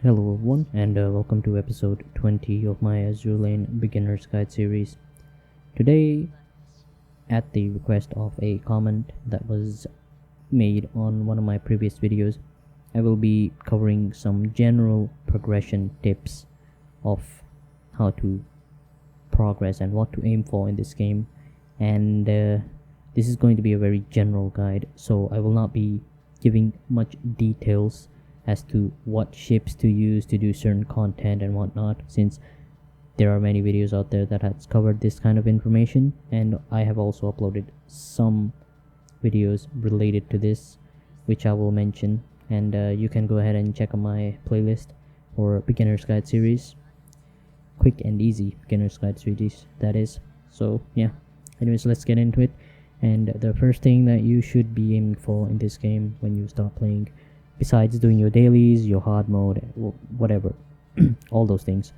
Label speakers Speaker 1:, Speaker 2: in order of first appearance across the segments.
Speaker 1: Hello everyone, and welcome to episode 20 of my Azur Lane Beginner's Guide series. Today, at the request of a comment that was made on one of my previous videos, I will be covering some general progression tips of how to progress and what to aim for in this game. And this is going to be a very general guide, so I will not be giving much details as to what ships to use to do certain content and whatnot, since there are many videos out there that has covered this kind of information, and I have also uploaded some videos related to this which I will mention, and you can go ahead and check on my playlist for beginner's guide series, quick and easy beginner's guide series, that is. So yeah, anyways, let's get into it. And the first thing that you should be aiming for in this game when you start playing, besides doing your dailies, your hard mode, whatever, all those things,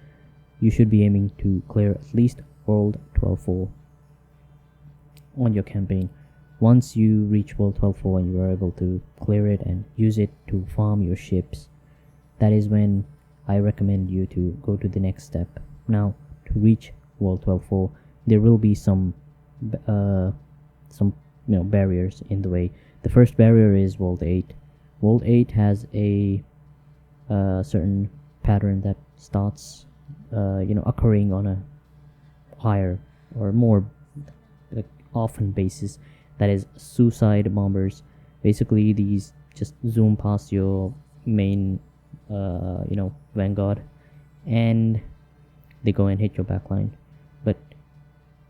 Speaker 1: you should be aiming to clear at least World 12.4 on your campaign. Once you reach World 12.4 and you are able to clear it and use it to farm your ships, that is when I recommend you to go to the next step. Now, to reach World 12.4, there will be some barriers in the way. The first barrier is World 8. World 8 has a certain pattern that starts occurring on a higher or more often basis, that is suicide bombers. Basically, these just zoom past your main vanguard and they go and hit your backline. But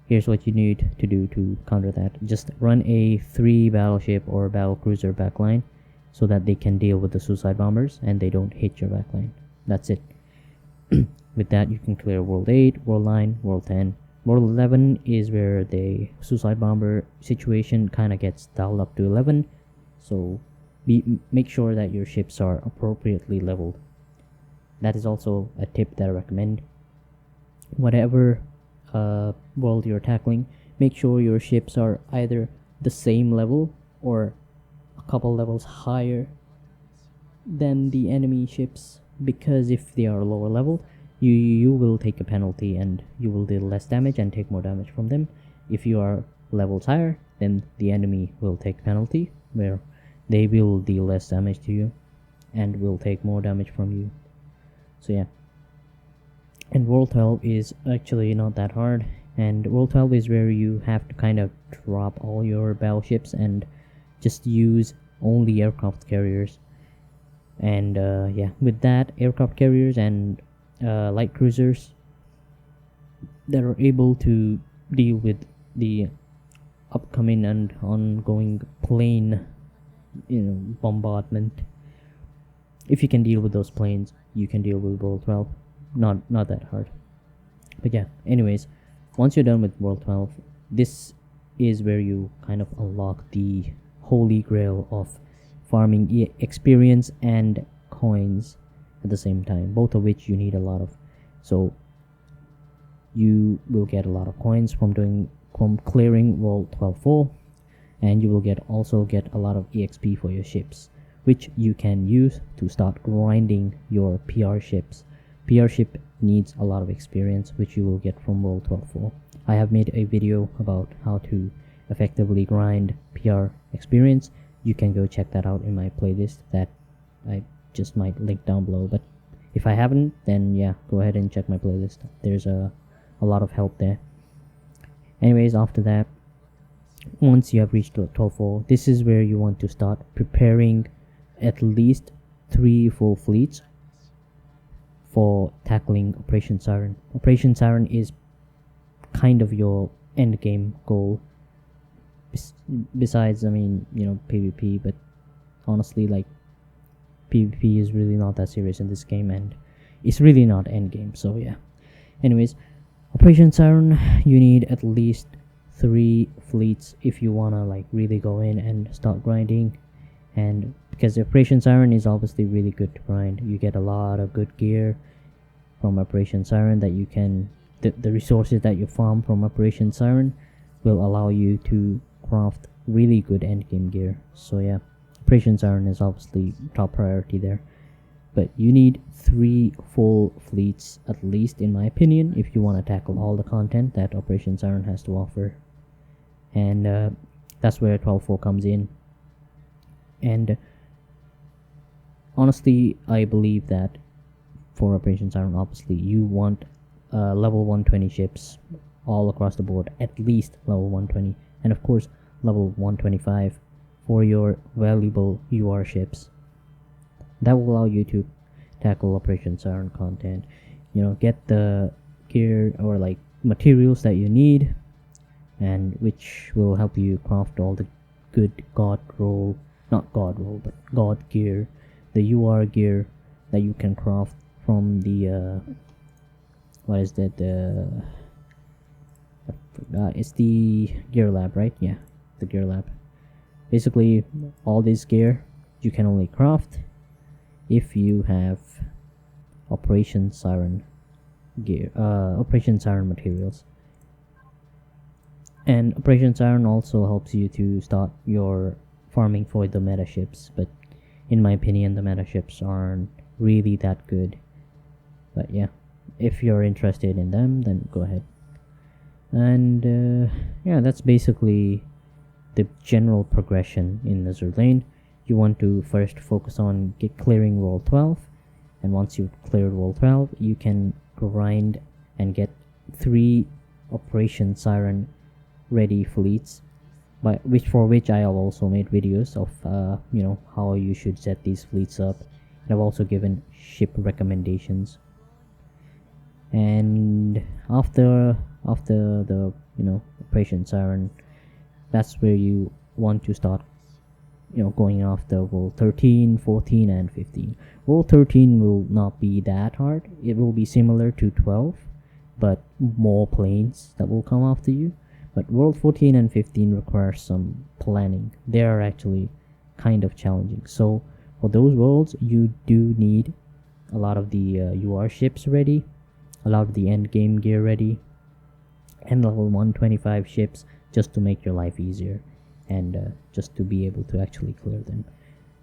Speaker 1: here's what you need to do to counter that. Just run a 3 battleship or battle cruiser backline, so that they can deal with the suicide bombers and they don't hit your backline. That's it. With that, you can clear World 8, World 9, World 10. World 11 is where the suicide bomber situation kind of gets dialed up to 11, so make sure that your ships are appropriately leveled. That is also a tip that I recommend. Whatever world you're tackling, make sure your ships are either the same level or couple levels higher than the enemy ships, because if they are lower level, you will take a penalty and you will deal less damage and take more damage from them. If you are levels higher, then the enemy will take penalty, where they will deal less damage to you and will take more damage from you. So yeah, and World 12 is actually not that hard, and World 12 is where you have to kind of drop all your battleships and just use only aircraft carriers. And with that, aircraft carriers and light cruisers that are able to deal with the upcoming and ongoing plane bombardment. If you can deal with those planes, you can deal with World 12. Not that hard. But yeah, anyways, once you're done with World 12, this is where you kind of unlock the holy grail of farming experience and coins at the same time, both of which you need a lot of. So you will get a lot of coins from clearing World 12.4, and you will also get a lot of EXP for your ships, which you can use to start grinding your PR ships. PR ship needs a lot of experience, which you will get from World 12.4. I have made a video about how to effectively grind PR experience. You can go check that out in my playlist that I just might link down below, but if I haven't, then yeah, go ahead and check my playlist. There's a lot of help there. Anyways, after that, once you have reached 12.4, this is where you want to start preparing at least 3 full fleets for tackling Operation Siren. Operation Siren is kind of your end game goal, besides PvP, but honestly, like, PvP is really not that serious in this game, and it's really not end game. So yeah, anyways, Operation Siren, you need at least 3 fleets if you wanna really go in and start grinding. And because Operation Siren is obviously really good to grind, you get a lot of good gear from Operation Siren that you can the resources that you farm from Operation Siren will allow you to craft really good endgame gear. So yeah, Operation Siren is obviously top priority there. but you need 3 full fleets at least, in my opinion, if you want to tackle all the content that Operation Siren has to offer. And that's where 12.4 comes in. And honestly, I believe that for Operation Siren, obviously you want level 120 ships all across the board, at least level 120, and of course level 125 for your valuable UR ships. That will allow you to tackle Operation Siren content, get the gear or like materials that you need, and which will help you craft all the good god gear, the UR gear that you can craft from the what is that, I forgot. It's the gear lab, right? Yeah, the gear lab. Basically all this gear you can only craft if you have Operation Siren gear, Operation Siren materials. And Operation Siren also helps you to start your farming for the meta ships, but in my opinion the meta ships aren't really that good. But yeah, if you're interested in them, then go ahead. And yeah, that's basically the general progression in Azur Lane. You want to first focus on clearing World 12, and once you've cleared World 12, you can grind and get 3 Operation Siren ready fleets, for which I have also made videos of how you should set these fleets up, and I've also given ship recommendations. And after the Operation Siren, that's where you want to start going after World 13, 14 and 15. World 13 will not be that hard. It will be similar to 12, but more planes that will come after you. But World 14 and 15 require some planning. They are actually kind of challenging. So for those worlds, you do need a lot of the UR ships ready, a lot of the end game gear ready, and level 125 ships just to make your life easier, and just to be able to actually clear them.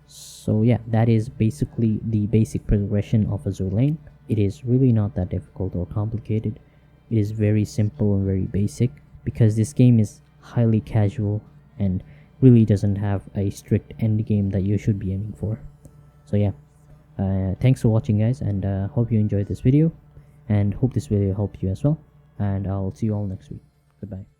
Speaker 1: So yeah, that is basically the basic progression of Azur Lane. It is really not that difficult or complicated. It is very simple and very basic, because this game is highly casual and really doesn't have a strict end game that you should be aiming for. So yeah, thanks for watching guys, and hope you enjoyed this video, and hope this video helped you as well, and I'll see you all next week. Goodbye.